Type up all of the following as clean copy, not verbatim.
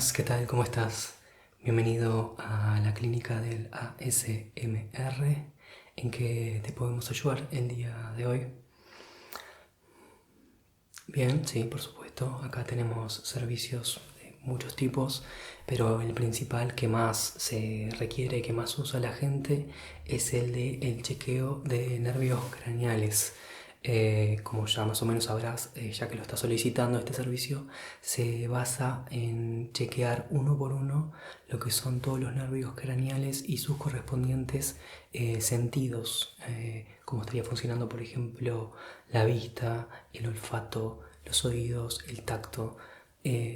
Buenas, ¿qué tal? ¿Cómo estás? Bienvenido a la clínica del ASMR. ¿En qué te podemos ayudar el día de hoy? Bien, sí, por supuesto. Acá tenemos servicios de muchos tipos, pero el principal que más se requiere, que más usa la gente, es el de el chequeo de nervios craneales. Como ya más o menos sabrás, ya que lo estás solicitando, este servicio se basa en chequear uno por uno lo que son todos los nervios craneales y sus correspondientes sentidos, cómo estaría funcionando, por ejemplo, la vista, el olfato, los oídos, el tacto,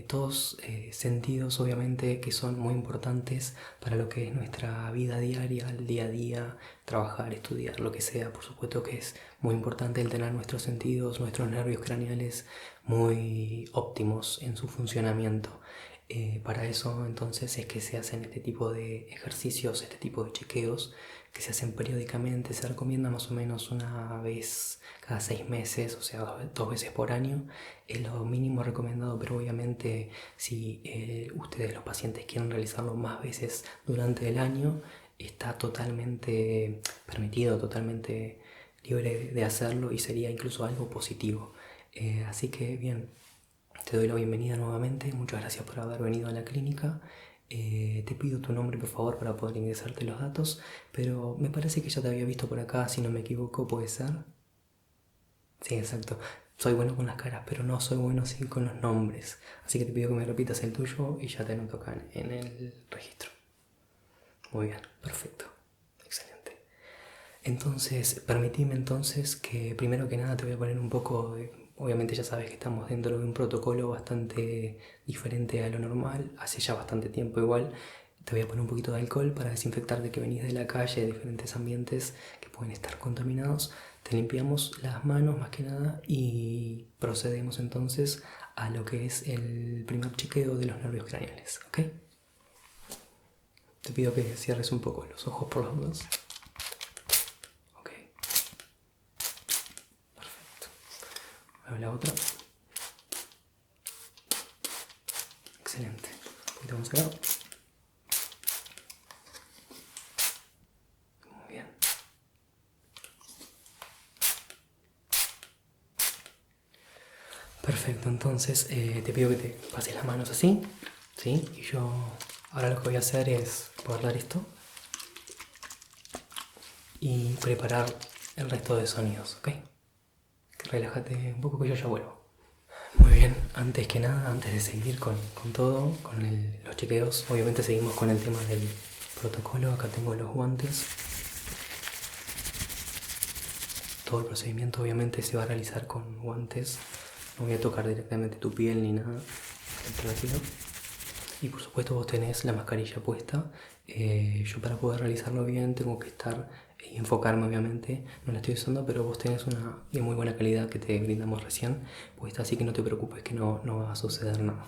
todos sentidos obviamente que son muy importantes para lo que es nuestra vida diaria, el día a día, trabajar, estudiar, lo que sea. Por supuesto que es muy importante el tener nuestros sentidos, nuestros nervios craneales muy óptimos en su funcionamiento. Para eso entonces es que se hacen este tipo de ejercicios, este tipo de chequeos que se hacen periódicamente. Se recomienda más o menos una vez cada 6 meses, o sea, dos veces por año. Es lo mínimo recomendado, pero obviamente si ustedes los pacientes quieren realizarlo más veces durante el año, está totalmente permitido, totalmente libre de hacerlo y sería incluso algo positivo. Así que bien, te doy la bienvenida nuevamente, muchas gracias por haber venido a la clínica. Te pido tu nombre por favor para poder ingresarte los datos, pero me parece que ya te había visto por acá, si no me equivoco, ¿puede ser? Sí, exacto. Soy bueno con las caras, pero no soy bueno así con los nombres. Así que te pido que me repitas el tuyo y ya te anoto acá en el registro. Muy bien, perfecto. Excelente. Entonces, permitime entonces que primero que nada te voy a poner un poco de... Obviamente ya sabes que estamos dentro de un protocolo bastante diferente a lo normal, hace ya bastante tiempo igual. Te voy a poner un poquito de alcohol para desinfectar de que venís de la calle, de diferentes ambientes que pueden estar contaminados. Te limpiamos las manos más que nada y procedemos entonces a lo que es el primer chequeo de los nervios craneales, ¿ok? Te pido que cierres un poco los ojos por los dos. Ok, perfecto. Ahora la otra. Excelente. Un poquito más acá. Muy bien. Perfecto, entonces te pido que te pases las manos así, ¿sí? Y yo ahora lo que voy a hacer es guardar esto y preparar el resto de sonidos, ¿ok? Relájate un poco que yo ya vuelvo. Muy bien, antes que nada, antes de seguir con todo, con los chequeos, obviamente seguimos con el tema del protocolo. Acá tengo los guantes. Todo el procedimiento obviamente se va a realizar con guantes. No voy a tocar directamente tu piel ni nada. Tranquilo. Y por supuesto vos tenés la mascarilla puesta. Yo para poder realizarlo bien tengo que estar y enfocarme obviamente. No la estoy usando, pero vos tenés una de muy buena calidad que te brindamos recién puesta, así que no te preocupes que no va a suceder nada.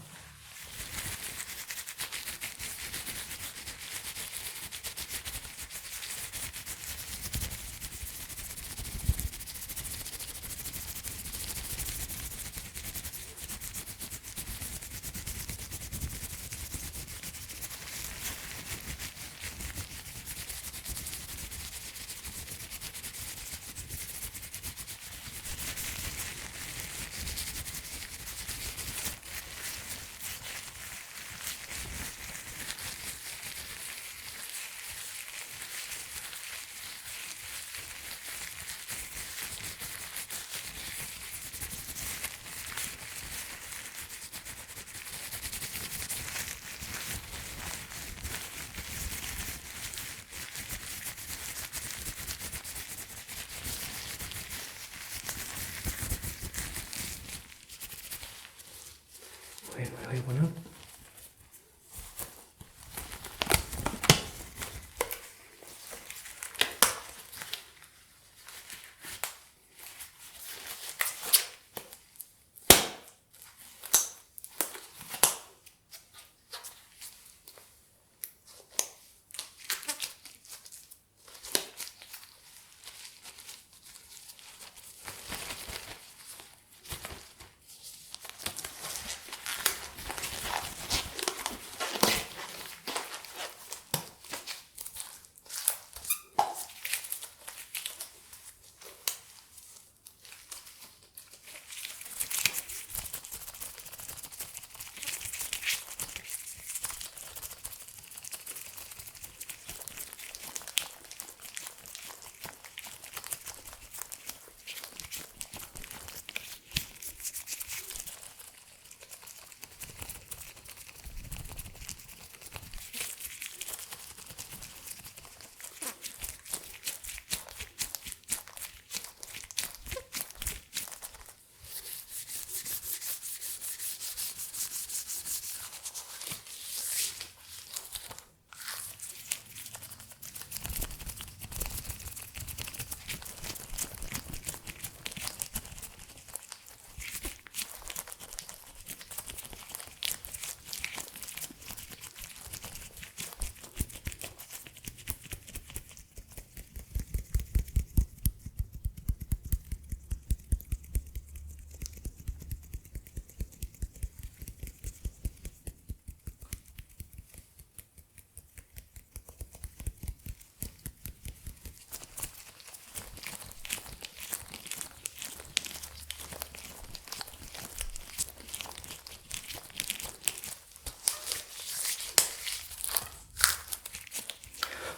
Muy bien, me lo voy a poner.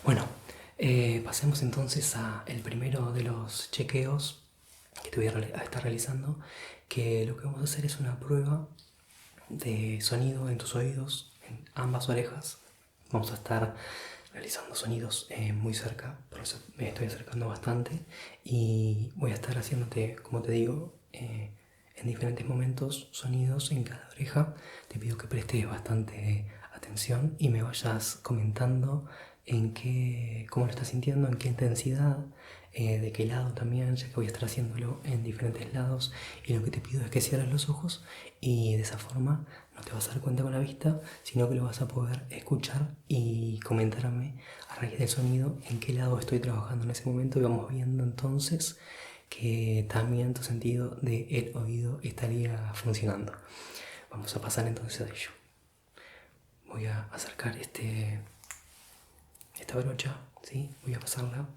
Bueno, pasemos entonces a el primero de los chequeos que te voy a estar realizando, que lo que vamos a hacer es una prueba de sonido en tus oídos, en ambas orejas. Vamos a estar realizando sonidos muy cerca, por eso me estoy acercando bastante y voy a estar haciéndote, como te digo, en diferentes momentos sonidos en cada oreja. Te pido que prestes bastante atención y me vayas comentando cómo lo estás sintiendo, en qué intensidad, de qué lado también, ya que voy a estar haciéndolo en diferentes lados. Y lo que te pido es que cierres los ojos y de esa forma no te vas a dar cuenta con la vista, sino que lo vas a poder escuchar y comentarme a raíz del sonido en qué lado estoy trabajando en ese momento, y vamos viendo entonces que también tu sentido del oído estaría funcionando. Vamos a pasar entonces a ello. Voy a acercar esta brocha, ¿sí? Voy a pasarla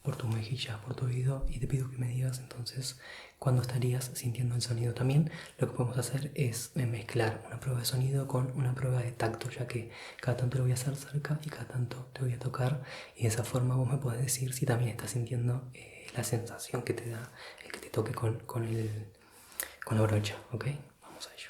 por tus mejillas, por tu oído, y te pido que me digas entonces cuándo estarías sintiendo el sonido. También lo que podemos hacer es mezclar una prueba de sonido con una prueba de tacto, ya que cada tanto lo voy a hacer cerca y cada tanto te voy a tocar, y de esa forma vos me podés decir si también estás sintiendo la sensación que te da el que te toque con la brocha, ¿ok? Vamos a ello.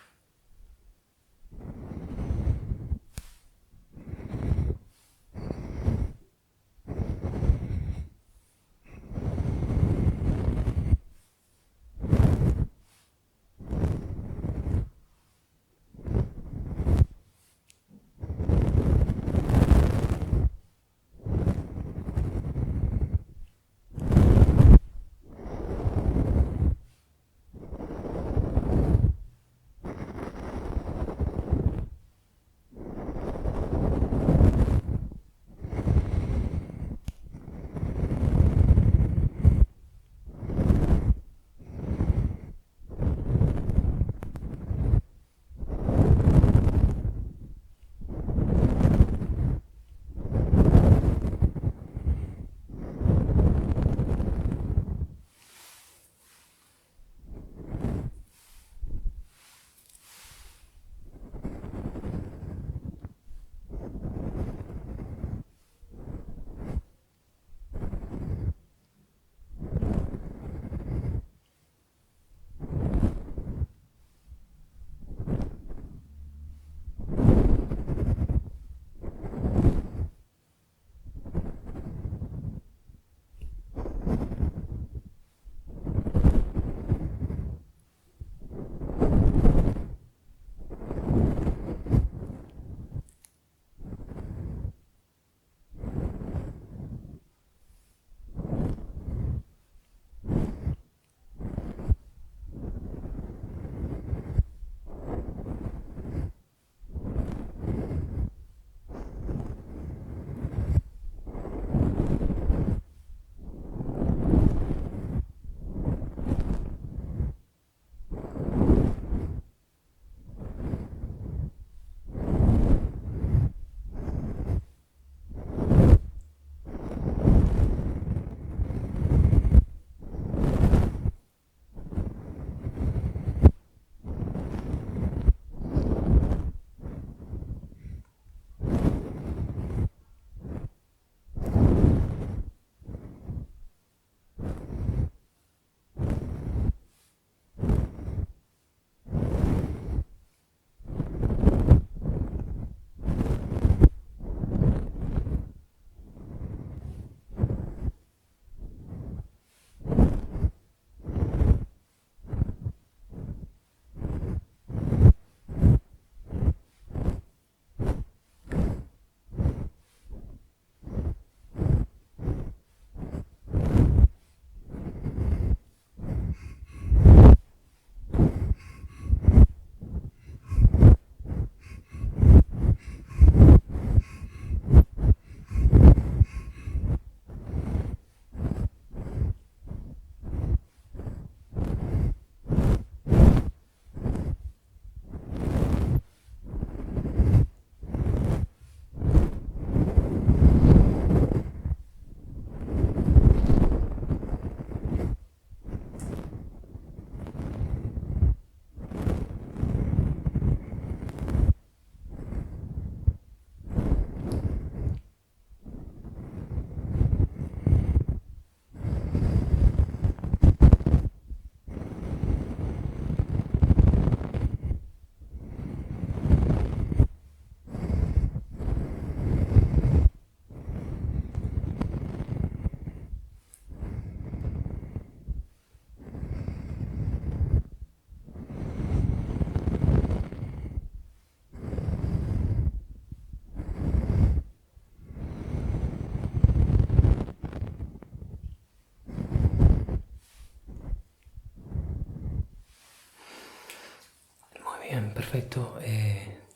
supuesto,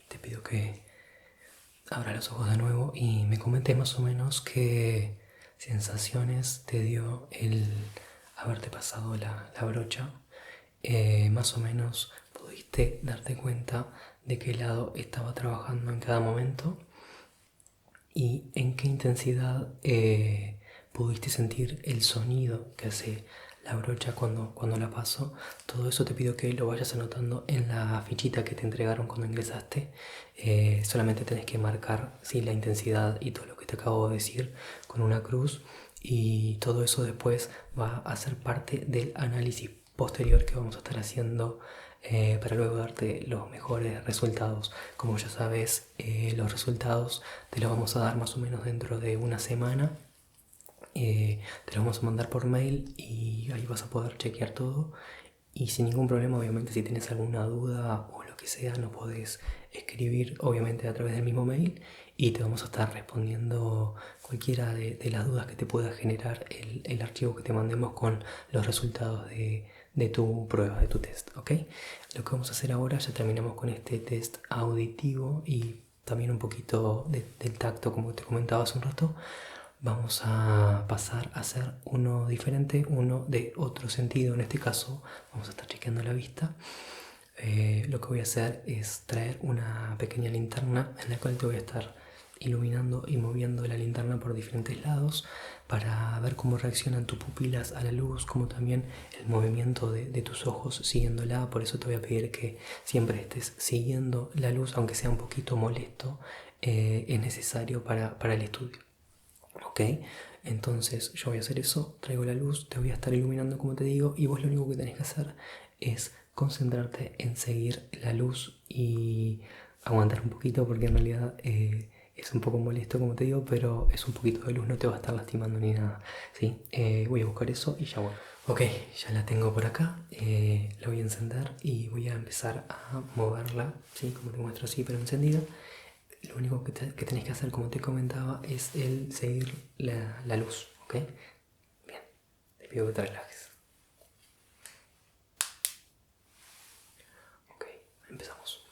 te pido que abras los ojos de nuevo y me comentes más o menos qué sensaciones te dio el haberte pasado la brocha. Más o menos pudiste darte cuenta de qué lado estaba trabajando en cada momento y en qué intensidad pudiste sentir el sonido que hace la brocha cuando la paso. Todo eso te pido que lo vayas anotando en la fichita que te entregaron cuando ingresaste. Solamente tenés que marcar, sí, la intensidad y todo lo que te acabo de decir con una cruz, y todo eso después va a ser parte del análisis posterior que vamos a estar haciendo para luego darte los mejores resultados. Como ya sabes, los resultados te los vamos a dar más o menos dentro de una semana. Te los vamos a mandar por mail y ahí vas a poder chequear todo. Y sin ningún problema, obviamente, si tienes alguna duda o lo que sea, nos podés escribir, obviamente, a través del mismo mail, y te vamos a estar respondiendo cualquiera de las dudas que te pueda generar el archivo que te mandemos con los resultados de tu prueba, de tu test, ¿ok? Lo que vamos a hacer ahora, ya terminamos con este test auditivo y también un poquito del tacto, como te comentaba hace un rato. Vamos a pasar a hacer uno diferente, uno de otro sentido. En este caso vamos a estar chequeando la vista. Lo que voy a hacer es traer una pequeña linterna en la cual te voy a estar iluminando y moviendo la linterna por diferentes lados para ver cómo reaccionan tus pupilas a la luz, como también el movimiento de tus ojos siguiéndola. Por eso te voy a pedir que siempre estés siguiendo la luz, aunque sea un poquito molesto, es necesario para el estudio. Ok, entonces yo voy a hacer eso, traigo la luz, te voy a estar iluminando como te digo, y vos lo único que tenés que hacer es concentrarte en seguir la luz y aguantar un poquito, porque en realidad es un poco molesto como te digo, pero es un poquito de luz, no te va a estar lastimando ni nada, ¿sí? Voy a buscar eso y ya vuelvo. Ok, ya la tengo por acá, la voy a encender y voy a empezar a moverla, ¿sí? Como te muestro así, pero encendida. Lo único que tenés que hacer, como te comentaba, es el seguir la luz, ¿ok? Bien, te pido que te relajes. Ok, empezamos.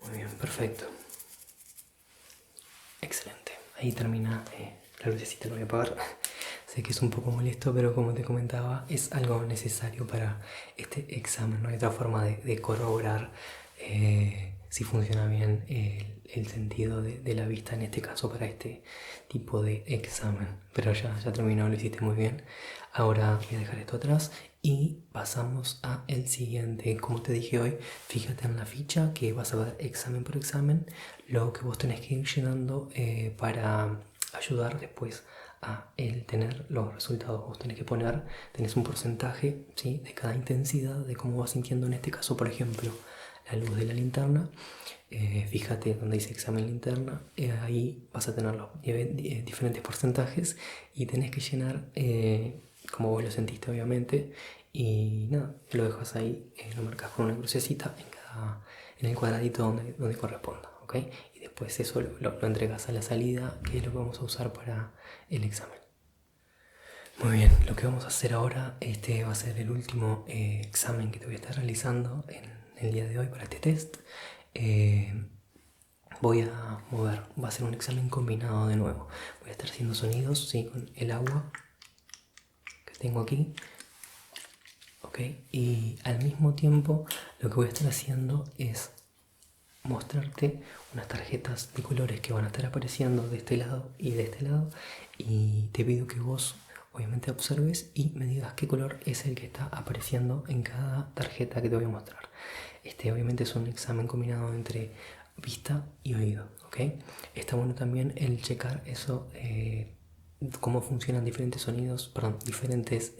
Muy bien, perfecto. Excelente. Ahí termina la lucecita, lo voy a apagar. Sé que es un poco molesto, pero como te comentaba, es algo necesario para este examen. No hay otra forma de corroborar si funciona bien el sentido de la vista, en este caso para este tipo de examen. Pero ya terminó, lo hiciste muy bien. Ahora voy a dejar esto atrás y pasamos a el siguiente. Como te dije hoy, fíjate en la ficha que vas a ver examen por examen lo que vos tenés que ir llenando para ayudar después a el tener los resultados. Vos tenés que poner, tenés un porcentaje, ¿sí?, de cada intensidad, de cómo vas sintiendo. En este caso, por ejemplo, la luz de la linterna. Fíjate donde dice examen linterna, ahí vas a tener los diferentes porcentajes y tenés que llenar como vos lo sentiste, obviamente. Y nada, lo dejas ahí, lo marcas con una crucecita en el cuadradito donde corresponda, ¿ok? Y después eso lo entregas a la salida, que es lo que vamos a usar para el examen. Muy bien, lo que vamos a hacer ahora, este va a ser el último examen que te voy a estar realizando en el día de hoy para este test. Voy a mover, va a ser un examen combinado de nuevo. Voy a estar haciendo sonidos, sí, con el agua que tengo aquí. Ok, y al mismo tiempo lo que voy a estar haciendo es mostrarte unas tarjetas de colores que van a estar apareciendo de este lado y de este lado, y te pido que vos obviamente observes y me digas qué color es el que está apareciendo en cada tarjeta que te voy a mostrar. Este obviamente es un examen combinado entre vista y oído, ¿ok? Está bueno también el checar eso, cómo funcionan diferentes sonidos, perdón, diferentes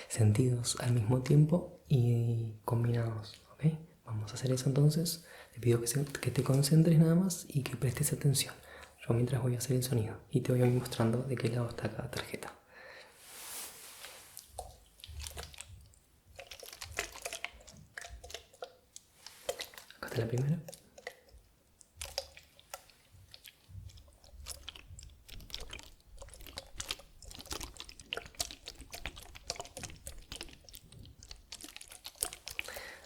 sentidos al mismo tiempo y combinados, ¿ok? Vamos a hacer eso entonces. Te pido que te concentres nada más y que prestes atención. Yo mientras voy a hacer el sonido y te voy a ir mostrando de qué lado está cada tarjeta. Acá está la primera.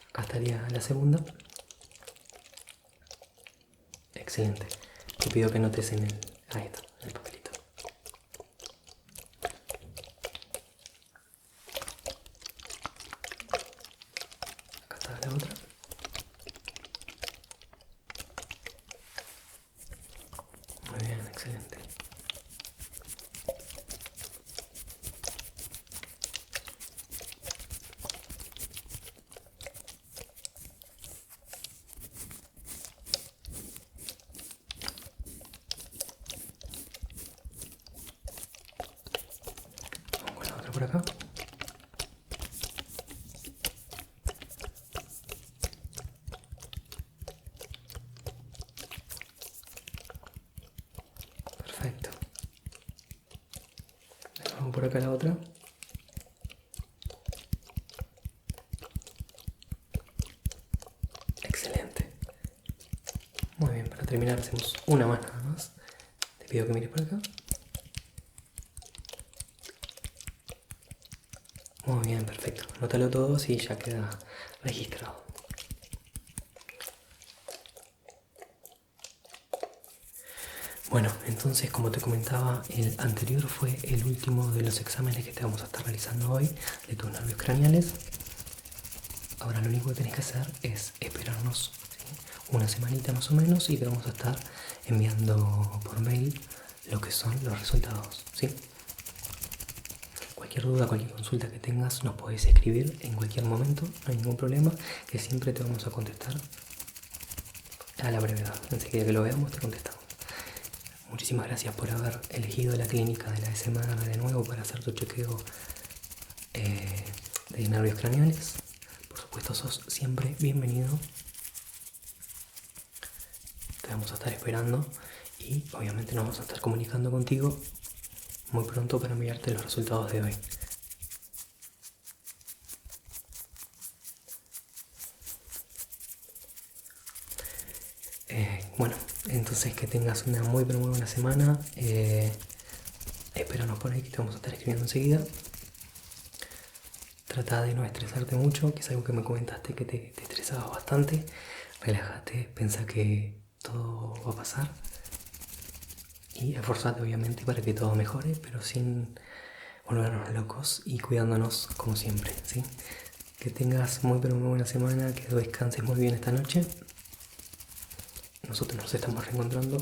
Acá estaría la segunda. Excelente. Te pido que notes en el... Ahí está, en el papelito. Acá está la otra. Muy bien, excelente. Vamos con la otra por acá. Perfecto. Vamos por acá la otra. Excelente. Muy bien, para terminar hacemos una más nada más. Te pido que mires por acá. Muy bien, perfecto. Anótalo todo y ya queda registrado. Bueno, entonces como te comentaba, el anterior fue el último de los exámenes que te vamos a estar realizando hoy de tus nervios craneales. Ahora lo único que tenés que hacer es esperarnos, ¿sí?, una semanita más o menos, y te vamos a estar enviando por mail lo que son los resultados, ¿sí? Cualquier duda, cualquier consulta que tengas, nos podés escribir en cualquier momento, no hay ningún problema, que siempre te vamos a contestar a la brevedad. Enseguida que lo veamos te contestamos. Muchísimas gracias por haber elegido la clínica de la SMR de nuevo para hacer tu chequeo de nervios craneales. Por supuesto, sos siempre bienvenido. Te vamos a estar esperando y obviamente nos vamos a estar comunicando contigo muy pronto para enviarte los resultados de hoy. Bueno, entonces que tengas una muy pero muy buena semana. Espéranos por ahí que te vamos a estar escribiendo enseguida. Trata de no estresarte mucho, que es algo que me comentaste que te estresabas bastante. Relájate, piensa que todo va a pasar y esforzate obviamente para que todo mejore, pero sin volvernos locos y cuidándonos como siempre, ¿sí? Que tengas muy pero muy buena semana, que descanses muy bien esta noche. Nosotros nos estamos reencontrando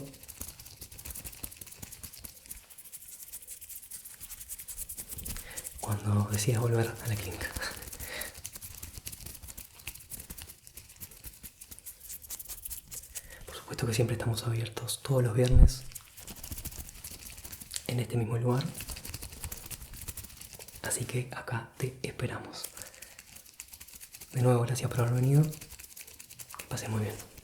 cuando decidas volver a la clínica. Por supuesto que siempre estamos abiertos todos los viernes en este mismo lugar, así que acá te esperamos. De nuevo, gracias por haber venido. Que pases muy bien.